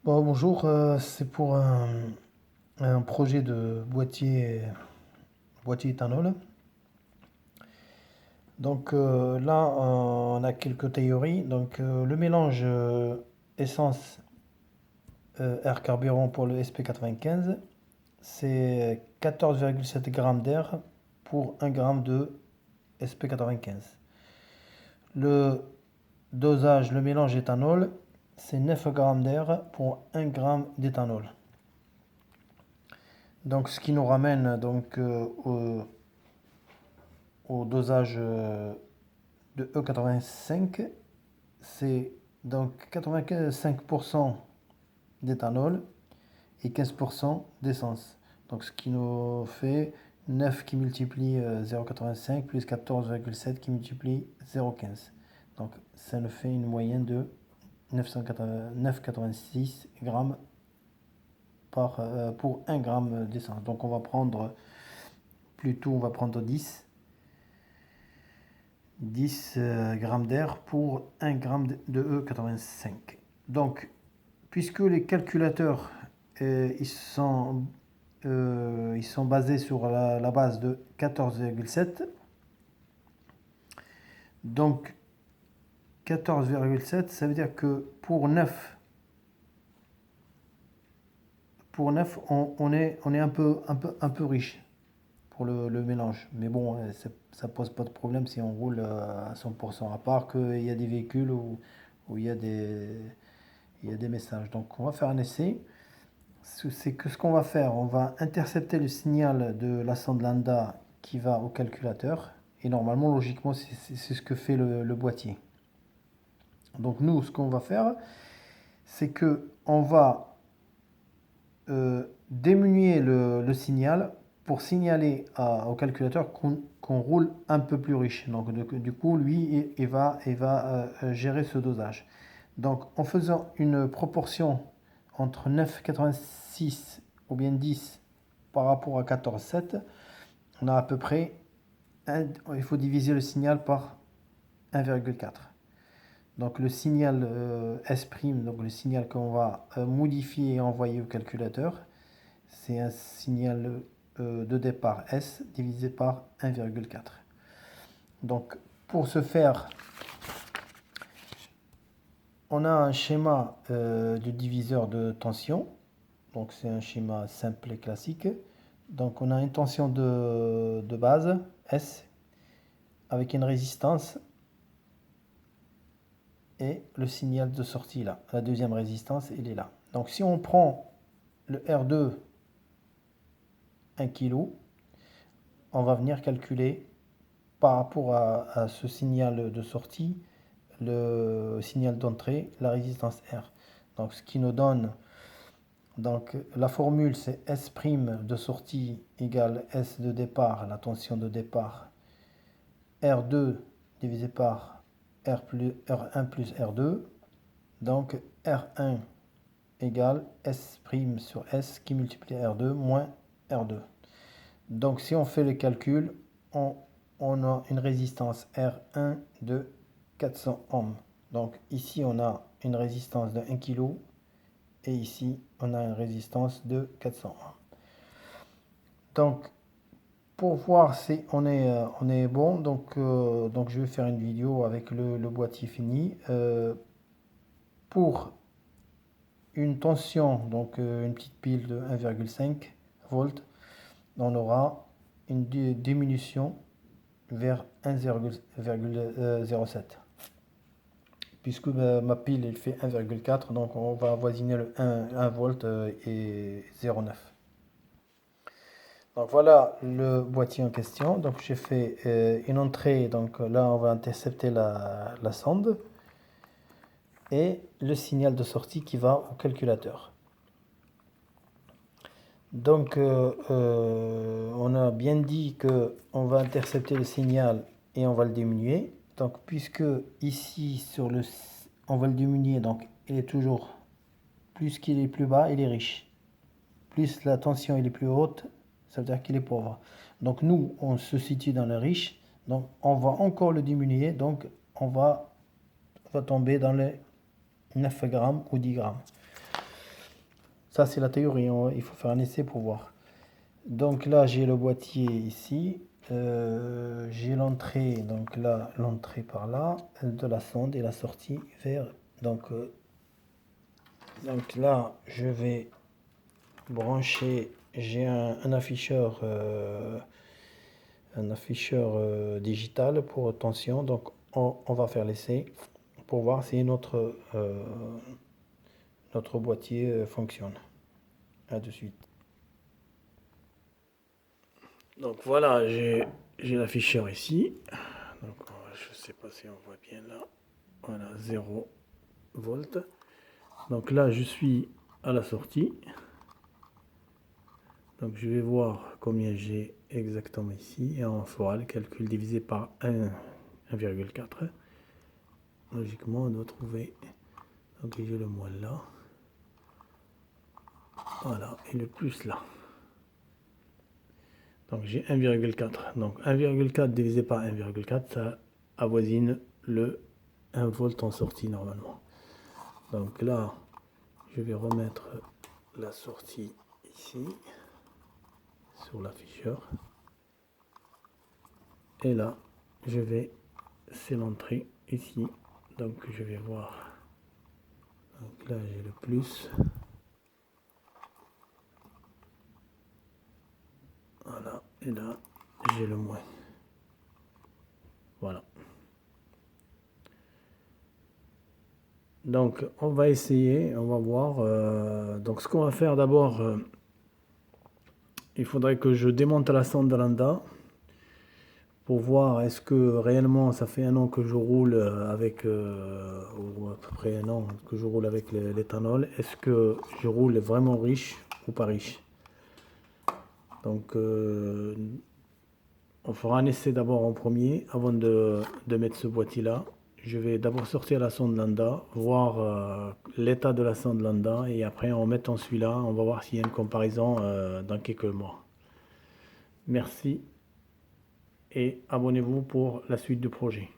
Bon, bonjour, c'est pour un projet de boîtier éthanol. Donc là, on a quelques théories. Donc le mélange essence air carburant pour le SP95, c'est 14,7 grammes d'air pour 1 gramme de SP95. Le dosage, le mélange éthanol, c'est 9 grammes d'air pour 1 gramme d'éthanol. Donc, ce qui nous ramène donc au dosage de E85, c'est donc 85% d'éthanol et 15% d'essence. Donc, ce qui nous fait 9 qui multiplie 0,85 plus 14,7 qui multiplie 0,15. Donc, ça nous fait une moyenne de 9,86 grammes pour 1 gramme d'essence. Donc, on va prendre plutôt, on va prendre 10 grammes d'air pour 1 gramme de E85. Donc, puisque les calculateurs ils sont basés sur la base de 14,7, donc 14,7, ça veut dire que pour 9 on est un peu riche pour le mélange. Mais bon, ça pose pas de problème si on roule à 100%, à part qu'il y a des véhicules où il y a des messages. Donc on va faire un essai. C'est que ce qu'on va faire, on va intercepter le signal de la sonde lambda qui va au calculateur. Et normalement, logiquement, c'est ce que fait le boîtier. Donc nous, ce qu'on va faire, c'est que on va diminuer le signal pour signaler au calculateur qu'on roule un peu plus riche. Donc du coup, lui, il va gérer ce dosage. Donc en faisant une proportion entre 9,86 ou bien 10 par rapport à 14,7, on a à peu près, il faut diviser le signal par 1,4. Donc le signal S', donc le signal qu'on va modifier et envoyer au calculateur, c'est un signal de départ S divisé par 1,4. Donc pour ce faire, on a un schéma de diviseur de tension. Donc c'est un schéma simple et classique. Donc on a une tension de base, S, avec une résistance et le signal de sortie là. La deuxième résistance, elle est là. Donc si on prend le R2, 1 kg, on va venir calculer par rapport à ce signal de sortie, le signal d'entrée, la résistance R. Donc ce qui nous donne, donc la formule c'est S' de sortie égale S de départ, la tension de départ, R2 divisé par R1 plus R2, donc R1 égale S' sur S qui multiplie R2 moins R2. Donc si on fait le calcul, on a une résistance R1 de 400 ohms. Donc ici on a une résistance de 1 kg et ici on a une résistance de 400 ohms. Donc pour voir si on est bon, donc je vais faire une vidéo avec le boîtier fini. Pour une tension, donc une petite pile de 1,5 volts, on aura une diminution vers 1,07. Puisque ma pile elle fait 1,4, donc on va avoisiner le 1 volt et 0,9. Donc voilà le boîtier en question. Donc j'ai fait une entrée, donc là on va intercepter la sonde et le signal de sortie qui va au calculateur. Donc on a bien dit que on va intercepter le signal et on va le diminuer. Donc puisque ici on va le diminuer, donc il est toujours, plus qu'il est plus bas, il est riche. Plus la tension il est plus haute, ça veut dire qu'il est pauvre. Donc nous on se situe dans le riche, donc on va encore le diminuer, donc on va tomber dans les 9 grammes ou 10 grammes. Ça, c'est la théorie. Il faut faire un essai pour voir. Donc là, j'ai le boîtier ici. J'ai l'entrée, donc là, l'entrée par là, de la sonde et la sortie vers. Donc là, je vais brancher. J'ai un afficheur digital pour tension. Donc on va faire l'essai pour voir si notre boîtier fonctionne. À de suite. Donc voilà, j'ai l'afficheur ici. Donc, je ne sais pas si on voit bien là. Voilà, 0 volts. Donc là, je suis à la sortie. Donc je vais voir combien j'ai exactement ici. Et on fera le calcul divisé par 1,4. Logiquement, on doit trouver. Donc j'ai le moins là. Voilà, et le plus là. Donc j'ai 1,4. Donc 1,4 divisé par 1,4, ça avoisine le 1 volt en sortie normalement. Donc là, je vais remettre la sortie ici, sur l'afficheur. Et là, c'est l'entrée ici. Donc je vais voir. Donc là, j'ai le plus. Voilà, et là, j'ai le moins. Voilà. Donc, on va essayer, on va voir. Donc, ce qu'on va faire d'abord, il faudrait que je démonte la sonde lambda pour voir est-ce que réellement ça fait un an que je roule avec, ou à peu près un an que je roule avec l'éthanol. Est-ce que je roule vraiment riche ou pas riche? Donc, on fera un essai d'abord en premier avant de mettre ce boîtier-là. Je vais d'abord sortir la sonde lambda, voir l'état de la sonde lambda et après en mettant celui-là, on va voir s'il y a une comparaison dans quelques mois. Merci et abonnez-vous pour la suite du projet.